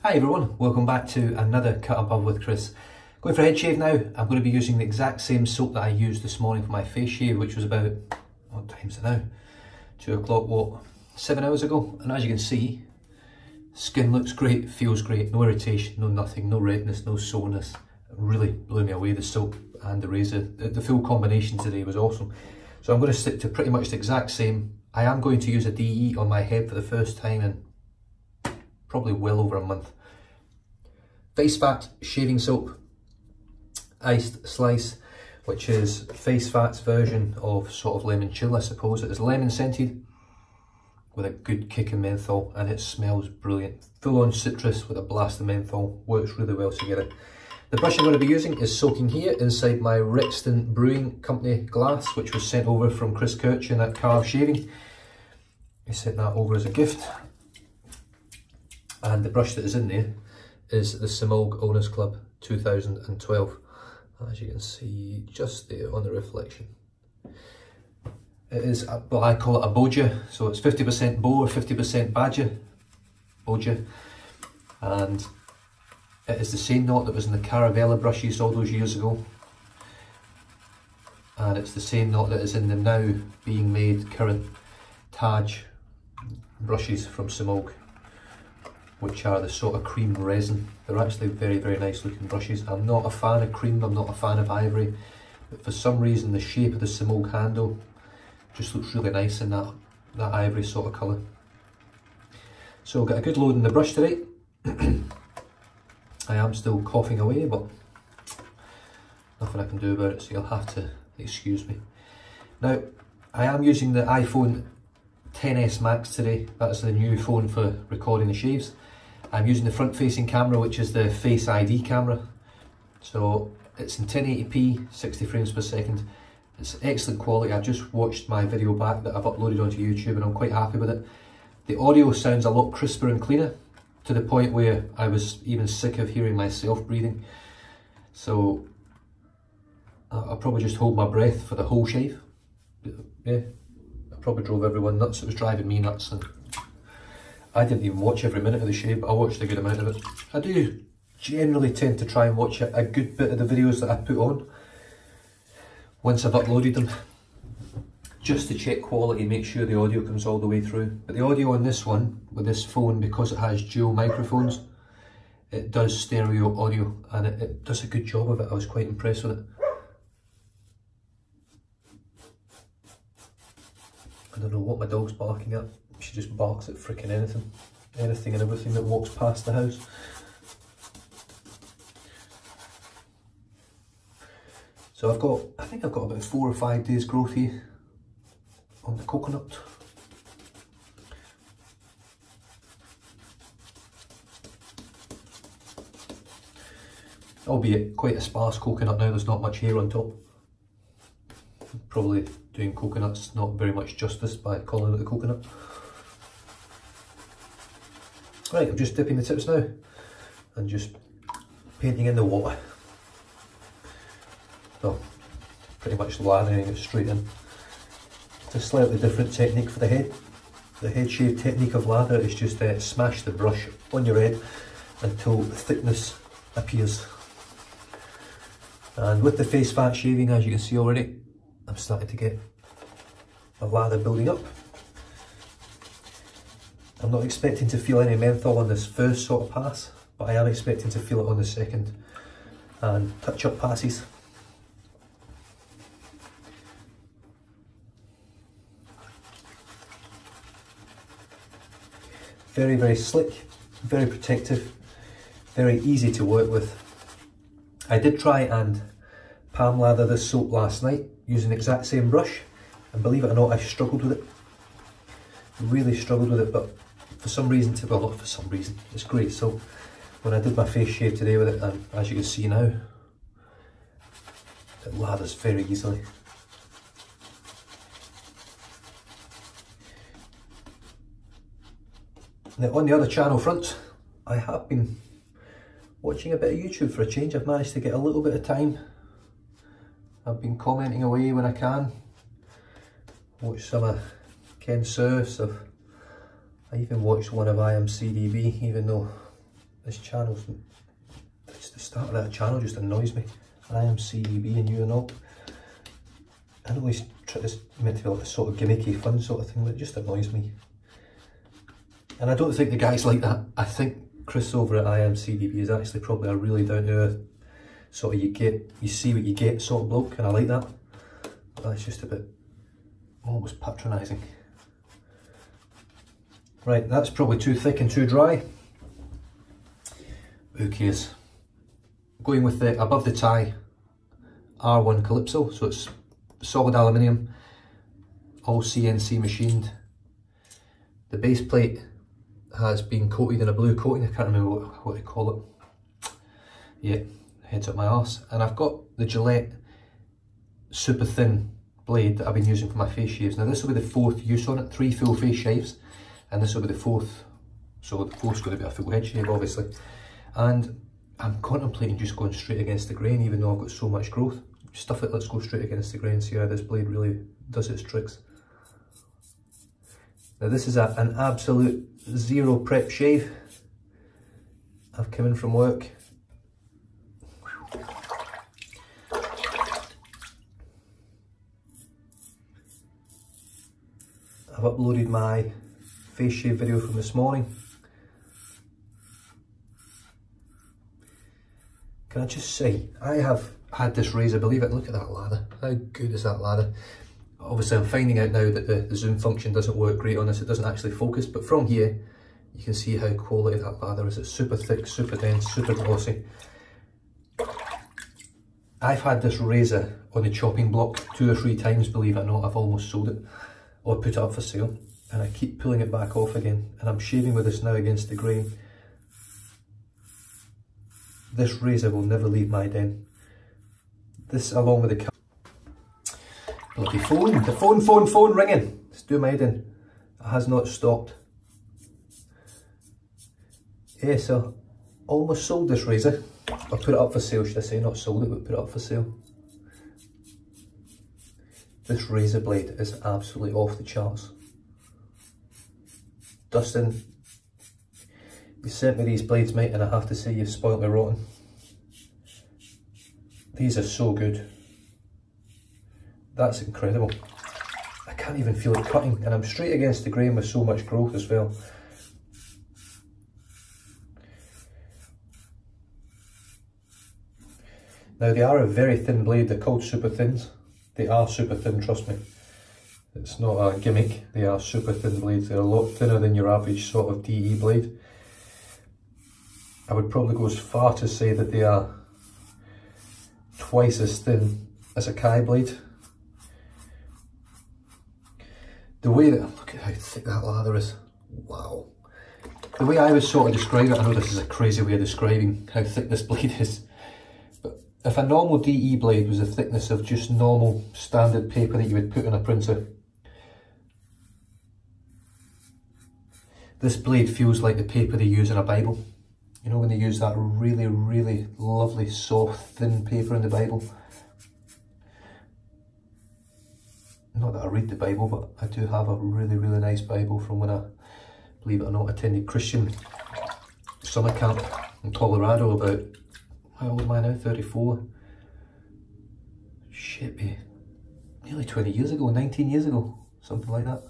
Hi everyone, welcome back to another Cut Above with Chris. Going for a head shave now. I'm going to be using the exact same soap that I used this morning for my face shave, which was about, what time is it now? 2 o'clock, what, 7 hours ago. And as you can see, skin looks great, feels great, no irritation, no nothing, no redness, no soreness. It really blew me away, the soap and the razor. The full combination today was awesome. So I'm going to stick to pretty much the exact same. I am going to use a DE on my head for the first time in probably well over a month. Face Fat shaving soap, iced slice, which is Face Fat's version of sort of lemon chill, I suppose. It is lemon scented with a good kick of menthol, and it smells brilliant. Full on citrus with a blast of menthol, works really well together. The brush I'm going to be using is soaking here inside my Rexton Brewing Company glass, which was sent over from Chris Kirchin at Carve Shaving. He sent that over as a gift. And the brush that is in there is the Semogue Owners Club 2012. As you can see just there on the reflection. It is, well, I call it a Boadger, so it's 50% Bow or 50% Boadger. And it is the same knot that was in the Caravella brushes all those years ago. And it's the same knot that is in the now being made current Taj brushes from Semogue, which are the sort of cream resin. They're actually very, very nice looking brushes. I'm not a fan of cream, I'm not a fan of ivory, but for some reason the shape of the Semogue handle just looks really nice in that ivory sort of colour. So I've got a good load in the brush today. I am still coughing away, but nothing I can do about it, so you'll have to excuse me. Now, I am using the iPhone XS Max today. That's the new phone for recording the shaves. I'm using the front facing camera, which is the Face ID camera. So it's in 1080p, 60 frames per second. It's excellent quality. I've just watched my video back that I've uploaded onto YouTube and I'm quite happy with it. The audio sounds a lot crisper and cleaner, to the point where I was even sick of hearing myself breathing. So I'll probably just hold my breath for the whole shave. Yeah, I probably drove everyone nuts. It was driving me nuts, and I didn't even watch every minute of the shave, but I watched a good amount of it. I do generally tend to try and watch a good bit of the videos that I put on once I've uploaded them, just to check quality, make sure the audio comes all the way through. But the audio on this one, with this phone, because it has dual microphones, it does stereo audio, and it does a good job of it. I was quite impressed with it. I don't know what my dog's barking at. She just barks at freaking anything and everything that walks past the house. So I think I've got about 4 or 5 days growth here on the coconut. Albeit quite a sparse coconut now, there's not much hair on top. Probably doing coconuts not very much justice by calling it a coconut. Right, I'm just dipping the tips now and just painting in the water. So, pretty much lathering it straight in. It's a slightly different technique for the head. The head shave technique of lather is just smash the brush on your head until thickness appears. And with the Face Fat shaving, as you can see already, I'm starting to get a lather building up. I'm not expecting to feel any menthol on this first sort of pass, but I am expecting to feel it on the second and touch-up passes. Very, very slick, very protective, very easy to work with. I did try and palm lather this soap last night using the exact same brush, and believe it or not, I struggled with it. Really struggled with it, but for some reason, well, not for some reason, it's great. So when I did my face shave today with it, and as you can see now, it lathers very easily. Now on the other channel front, I have been watching a bit of YouTube for a change. I've managed to get a little bit of time. I've been commenting away when I can. Watch some of Ken Surf's. I even watched one of IMCDB, even though this channel's, it's the start of that channel just annoys me. I am CDB and you are not. I know he's trying to meant to be like a sort of gimmicky fun sort of thing, but it just annoys me. And I don't think the guy's like that. I think Chris over at IMCDB is actually probably a really down to earth sort of you see what you get sort of bloke, and I like that. But that's just a bit almost patronising. Right, that's probably too thick and too dry. Who cares? Going with the above the tie R1 Calypso, so it's solid aluminium, all CNC machined. The base plate has been coated in a blue coating, I can't remember what they call it. Yeah, heads up my arse. And I've got the Gillette super thin blade that I've been using for my face shaves. Now this will be the 4th use on it, 3 full face shaves, and this will be the 4th, so the 4th's going to be a full head shave obviously. And I'm contemplating just going straight against the grain, even though I've got so much growth. Stuff it, let's go straight against the grain, see how this blade really does its tricks. Now this is an absolute zero prep shave. I've come in from work. I've uploaded my face shave video from this morning. Can I just say, I have had this razor, believe it, look at that lather. How good is that lather? Obviously I'm finding out now that the zoom function doesn't work great on this, it doesn't actually focus, but from here you can see how quality that lather is. It's super thick, super dense, super glossy. I've had this razor on the chopping block 2 or 3 times, believe it or not. I've almost sold it or put it up for sale, and I keep pulling it back off again, and I'm shaving with this now against the grain. This razor will never leave my den. This along with the bloody phone, the phone ringing. It's doing my head in. It has not stopped. Yeah, so almost sold this razor. I put it up for sale, should I say, not sold it, but put it up for sale. This razor blade is absolutely off the charts. Dustin, you sent me these blades, mate, and I have to say you've spoilt me rotten. These are so good. That's incredible. I can't even feel it cutting, and I'm straight against the grain with so much growth as well. Now they are a very thin blade, they're called super thins. They are super thin, trust me. It's not a gimmick, they are super thin blades. They're a lot thinner than your average sort of DE blade. I would probably go as far to say that they are twice as thin as a Kai blade. The way that, look at how thick that lather is, wow. The way I would sort of describe it, I know this is a crazy way of describing how thick this blade is, but if a normal DE blade was the thickness of just normal standard paper that you would put on a printer, this blade feels like the paper they use in a Bible. You know when they use that really, really lovely, soft, thin paper in the Bible? Not that I read the Bible, but I do have a really, really nice Bible from when I, believe it or not, attended Christian summer camp in Colorado about, how old am I now, 34? Shit me, nearly 20 years ago, 19 years ago, something like that.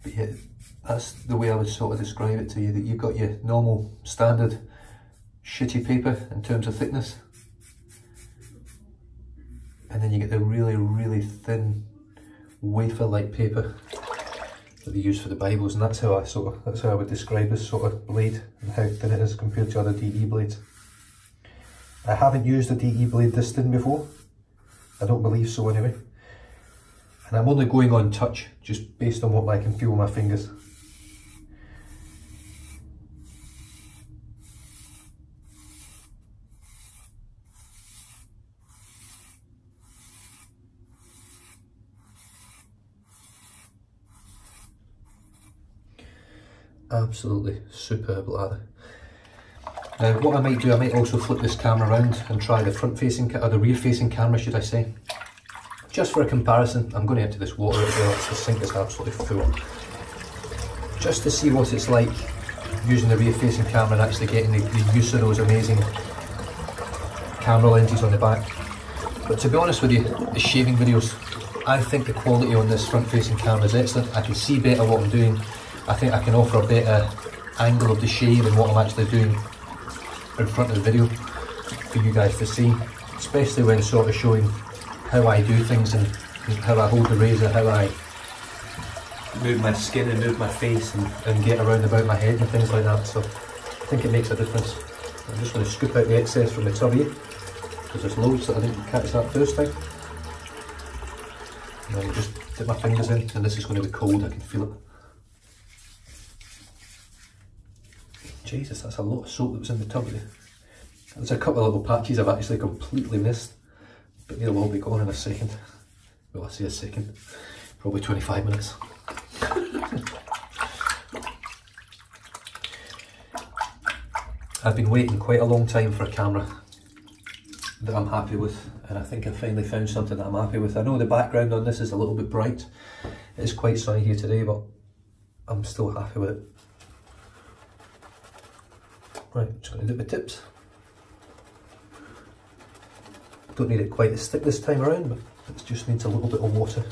But yeah, that's the way I would sort of describe it to you, that you've got your normal, standard, shitty paper in terms of thickness. And then you get the really, really thin, wafer-like paper that they use for the Bibles, and that's how I would describe this sort of blade and how thin it is compared to other DE blades. I haven't used a DE blade this thin before. I don't believe so anyway. And I'm only going on touch, just based on what I can feel with my fingers. Absolutely superb lather. Now what I might do, I might also flip this camera around and try the front facing, or the rear facing camera should I say. just for a comparison, I'm going to empty this water out there, the sink is absolutely full. Just to see what it's like using the rear facing camera and actually getting the use of those amazing camera lenses on the back. But to be honest with you, the shaving videos, I think the quality on this front facing camera is excellent. I can see better what I'm doing. I think I can offer a better angle of the shave and what I'm actually doing in front of the video for you guys to see, especially when sort of showing how I do things and how I hold the razor, how I move my skin and move my face and get around about my head and things like that. So I think it makes a difference. I'm just going to scoop out the excess from the tub here, because there's loads that I didn't catch that first time. And then just dip my fingers in, and this is going to be cold, I can feel it. Jesus, that's a lot of soap that was in the tub there. There's a couple of little patches I've actually completely missed, but they'll all be gone in a second. Well, I say a second, probably 25 minutes. I've been waiting quite a long time for a camera that I'm happy with, and I think I finally found something that I'm happy with. I know the background on this is a little bit bright. It's quite sunny here today, but I'm still happy with it. Right, just going to dip the tips. Don't need it quite as thick this time around, but it just needs a little bit of water.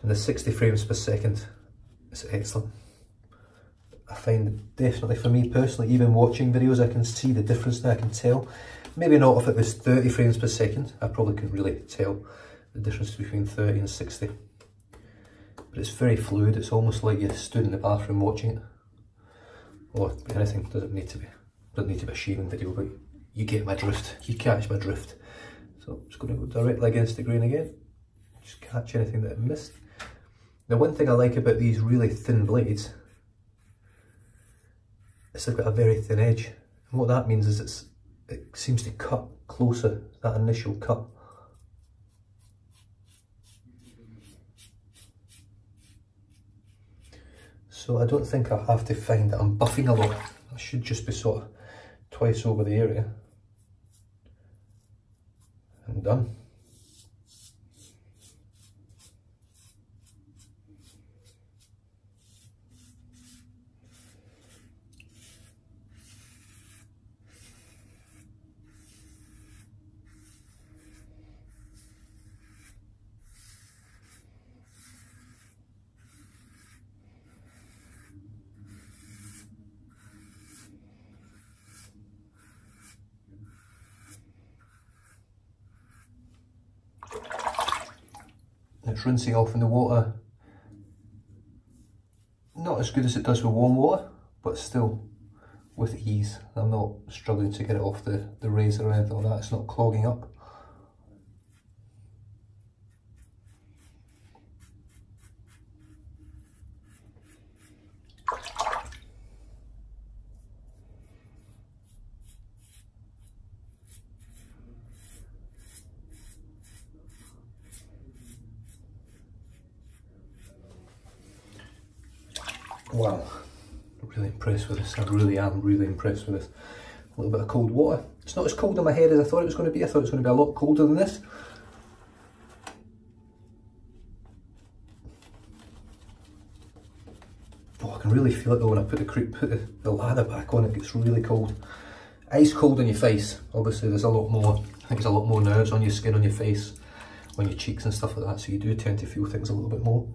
And the 60 frames per second is excellent. I find definitely for me personally, even watching videos, I can see the difference now, I can tell. Maybe not if it was 30 frames per second, I probably couldn't really tell the difference between 30 and 60. But it's very fluid, it's almost like you stood in the bathroom watching it. Or anything, doesn't need to be a shaving video, but you get my drift, you catch my drift. So I'm just going to go directly against the grain again, just catch anything that I missed. Now one thing I like about these really thin blades is they've got a very thin edge, and what that means is it seems to cut closer, that initial cut. So I don't think I'll have to find that I'm buffing a lot. I should just be sort of twice over the area and done. It's rinsing off in the water, not as good as it does with warm water, but still with ease. I'm not struggling to get it off the razor or anything like that, it's not clogging up. Wow, I'm really impressed with this. I really am really impressed with this. A little bit of cold water. It's not as cold in my head as I thought it was going to be. I thought it was going to be a lot colder than this. Oh, I can really feel it though when I put the lather back on. It gets really cold. Ice cold on your face. Obviously there's a lot more, I think there's a lot more nerves on your skin, on your face, on your cheeks and stuff like that, so you do tend to feel things a little bit more.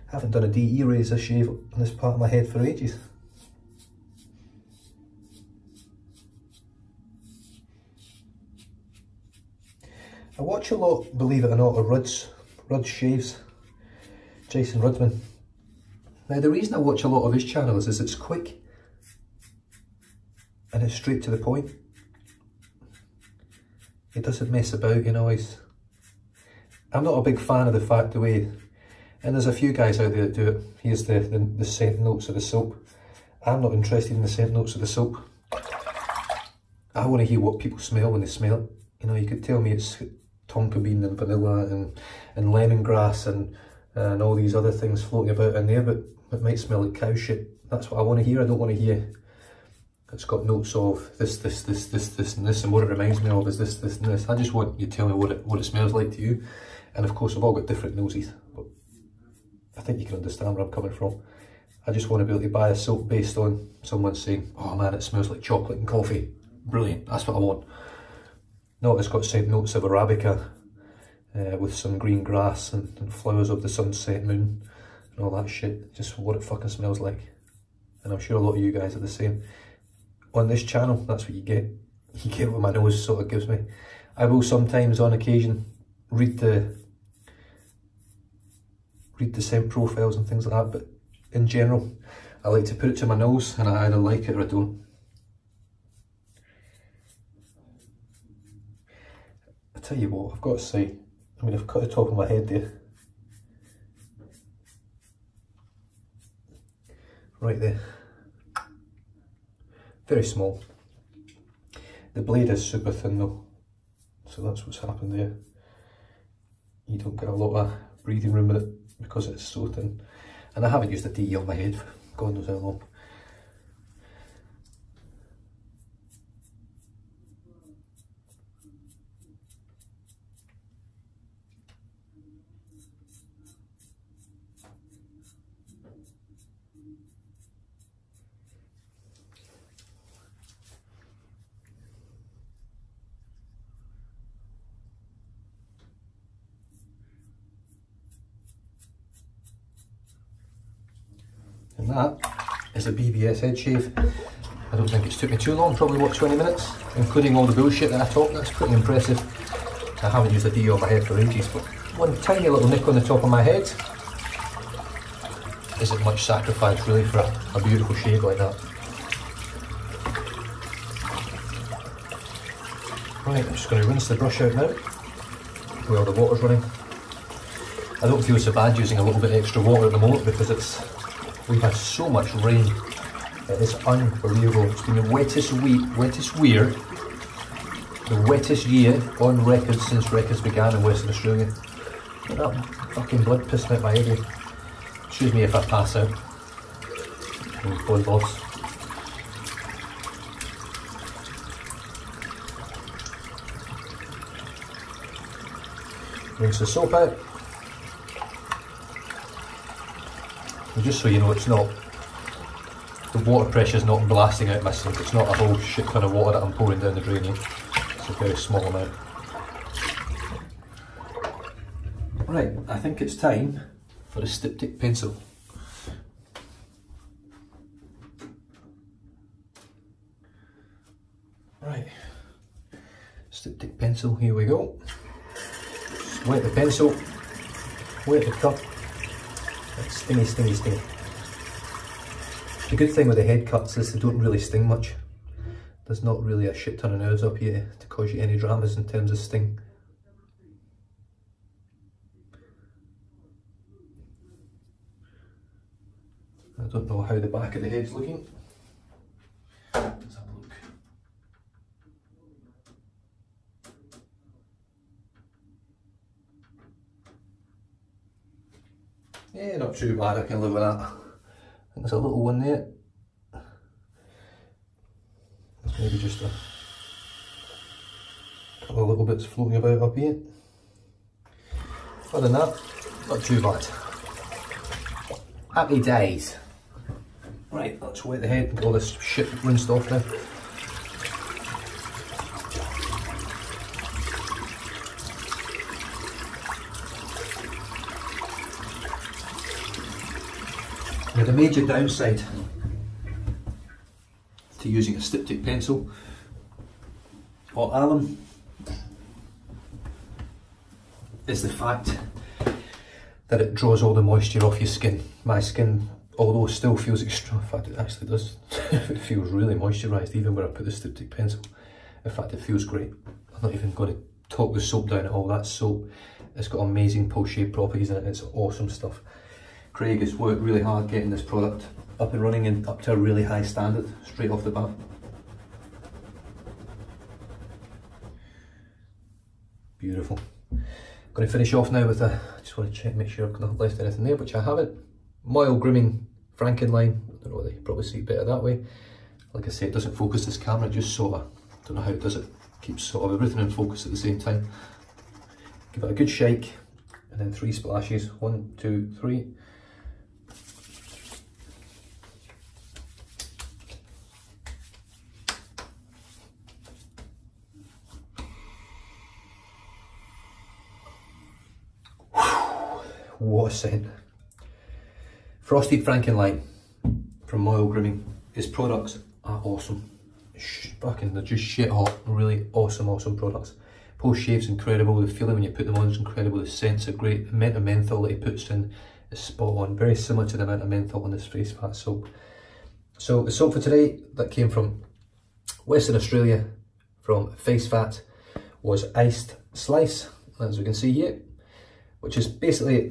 I haven't done a DE razor shave on this part of my head for ages. I watch a lot, believe it or not, of Rudd's shaves, Jason Ruddman. Now the reason I watch a lot of his channels is it's quick and it's straight to the point. He doesn't mess about, you know. I'm not a big fan of the fact the way, and there's a few guys out there that do it. Here's the scent notes of the soap. I'm not interested in the scent notes of the soap. I want to hear what people smell when they smell it. You know, you could tell me it's tonka bean and vanilla and lemongrass and all these other things floating about in there, but it might smell like cow shit. That's what I want to hear. I don't want to hear It's got notes of this, and this, and what it reminds me of is this, and this. I just want you to tell me what it smells like to you. And of course, we've all got different noses, but I think you can understand where I'm coming from. I just want to be able to buy a soap based on someone saying, oh man, it smells like chocolate and coffee. Brilliant, that's what I want. No, it's got scent notes of Arabica with some green grass and flowers of the sunset moon and all that shit. Just what it fucking smells like. And I'm sure a lot of you guys are the same. On this channel, that's what you get. You get what my nose sort of gives me. I will sometimes, on occasion, read the scent profiles and things like that, but in general, I like to put it to my nose and I either like it or I don't. I tell you what, I've got to say, I mean, I've cut the top of my head there. Right there. Very small. The blade is super thin though, so that's what's happened there. You don't get a lot of breathing room with it because it's so thin. And I haven't used a DE on my head for God knows how long. And that is a BBS head shave. I don't think it's took me too long, probably what, 20 minutes, including all the bullshit that I talked. That's pretty impressive. I haven't used a DE on my head for ages, but one tiny little nick on the top of my head isn't much sacrifice really for a beautiful shave like that. Right, I'm just going to rinse the brush out now while the water's running. I don't feel so bad using a little bit extra water at the moment because we've had so much rain. It is unbelievable. It's been the wettest year on record since records began in Western Australia. Look at that fucking blood pissing out my head. Excuse me if I pass out. Blood loss. Rinse the soap out. And just so you know, it's not, the water pressure is not blasting out my sink. It's not a whole shit ton of water that I'm pouring down the drain here. It's a very small amount. Right, I think it's time for a styptic pencil. Right, styptic pencil, here we go. Just wet the pencil, wet the cup. It's stingy, stingy, stingy. The good thing with the head cuts is they don't really sting much. There's not really a shit ton of nerves up here to cause you any dramas in terms of sting. I don't know how the back of the head's looking. Let's have a look. Yeah, not too bad, I can live with that. I think there's a little one there. There's maybe just a couple of little bits floating about up here. Other than that, not too bad. Happy days. Right, let's wet the head and get all this shit rinsed off now. Now the major downside to using a styptic pencil or alum is the fact that it draws all the moisture off your skin. My skin, although still feels extreme, in fact it actually does, it feels really moisturised even where I put the styptic pencil. In fact it feels great. I'm not even going to talk the soap down at all. That soap, it's got amazing post-shave properties in it, it's awesome stuff. Craig has worked really hard getting this product up and running and up to a really high standard straight off the bat. Beautiful. I'm going to finish off now with I just want to check, make sure I've not left anything there, which I haven't. Maol Grooming Frankenline, I don't know whether you probably see it better that way. like I say, it doesn't focus this camera, it just sort of, don't know how it does it, keeps sort of everything in focus at the same time. Give it a good shake, and then 3 splashes, 1, 2, 3. What a scent. Frosted Frankenlime from Maol Grooming. His products are awesome. Fucking, they're just shit hot. Really awesome products. Post shave's incredible. The feeling when you put them on is incredible. The scents are great. The amount of menthol that he puts in is spot on. Very similar to the amount of menthol in this face fat soap. So the soap for today that came from Western Australia from Face Fat was Iced Slice, as we can see here, which is basically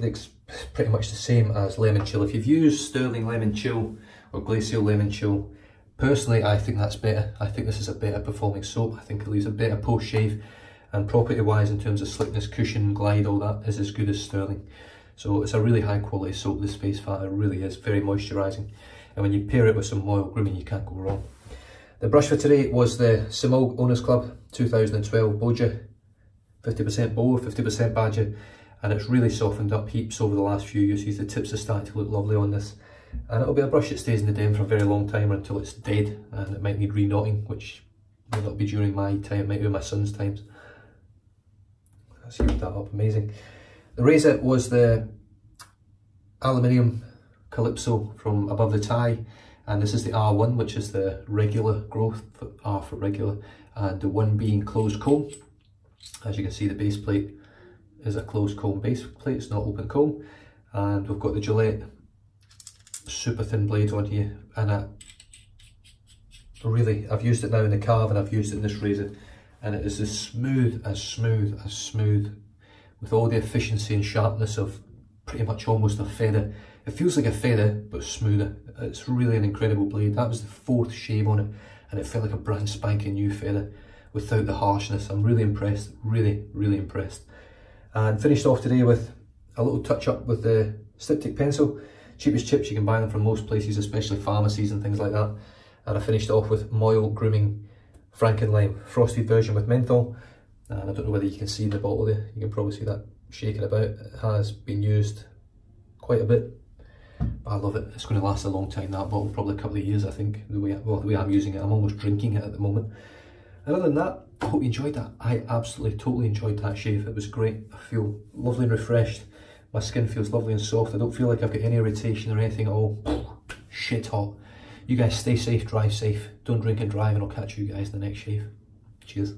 pretty much the same as Lemon Chill. If you've used Sterling Lemon Chill or Glacial Lemon Chill, personally I think that's better. I think this is a better performing soap. I think it leaves a better post shave, and property wise in terms of slickness, cushion, glide, all that is as good as Sterling. So it's a really high quality soap, this Face Fat. It really is very moisturising, and when you pair it with some Maol Grooming, you can't go wrong. The brush for today was the Semogue Owners Club 2012 Boadger, 50% Bow, 50% Boadger, and it's really softened up heaps over the last few uses. The tips are starting to look lovely on this, and it'll be a brush that stays in the den for a very long time until it's dead, and it might need re-knotting, which might not be during my time, it might be my son's times. Let's heat that up, amazing. The razor was the aluminium Calypso from Above the Tie, and this is the R1, which is the regular growth, R for regular, and the 1 being closed comb. As you can see, the base plate is a closed comb base plate, it's not open comb, and we've got the Gillette super thin blade on here, and I've used it now in the carve, and I've used it in this razor, and it is as smooth, with all the efficiency and sharpness of pretty much almost a feather. It feels like a feather, but smoother. It's really an incredible blade. That was the 4th shave on it, and it felt like a brand spanking new feather without the harshness. I'm really impressed, really impressed. And finished off today with a little touch up with the Styptic pencil. Cheapest chips, you can buy them from most places, especially pharmacies and things like that. And I finished off with Maol Grooming Frankenlime, frosted version with menthol. And I don't know whether you can see the bottle there, you can probably see that shaking about. It has been used quite a bit, but I love it. It's going to last a long time, that bottle, probably a couple of years I think, the way I'm using it. I'm almost drinking it at the moment. And other than that, I hope you enjoyed that. I absolutely, totally enjoyed that shave. It was great. I feel lovely and refreshed. My skin feels lovely and soft. I don't feel like I've got any irritation or anything at all. Shit hot. You guys stay safe, drive safe. Don't drink and drive, and I'll catch you guys in the next shave. Cheers.